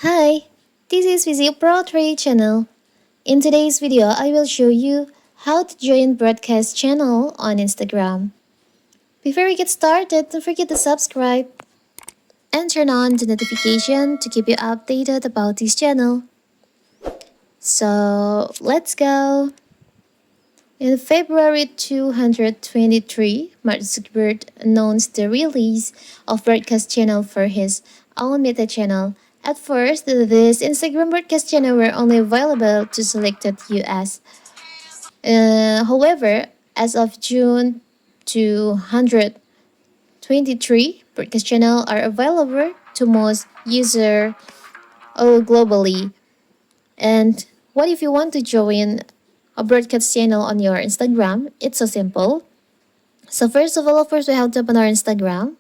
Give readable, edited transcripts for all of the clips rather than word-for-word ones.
Hi, this is Visit Pro 3 channel. In today's video, I will show you how to join broadcast channel on Instagram. Before we get started, don't forget to subscribe and turn on the notification to keep you updated about this channel. So, let's go! In February 223, Mark Zuckerberg announced the release of broadcast channel for his own Meta channel. At first, these Instagram broadcast channel were only available to selected US. However, as of June 223, broadcast channel are available to most users all globally. And what if you want to join a broadcast channel on your Instagram? It's so simple. So first of all, of course, we have to open our Instagram.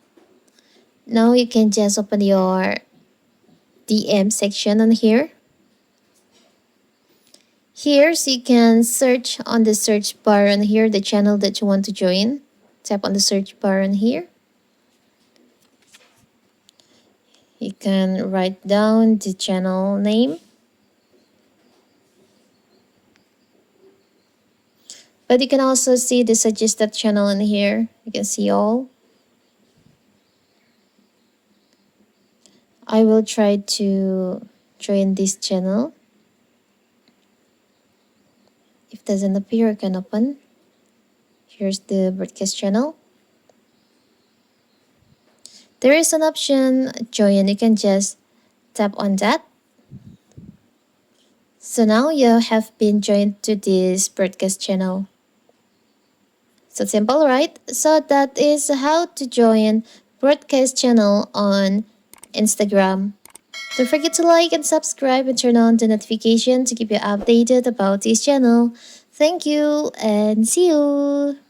Now you can just open your DM section on here. Here, so you can search on the search bar on here the channel that you want to join. Tap on the search bar on here. You can write down the channel name. But you can also see the suggested channel in here. You can see all. I will try to join this channel. If it doesn't appear, I can open. Here's the broadcast channel. There is an option join. You can just tap on that. So now you have been joined to this broadcast channel. So simple, right? So that is how to join broadcast channel on Instagram. Don't forget to like and subscribe and turn on the notification to keep you updated about this channel. Thank you and see you!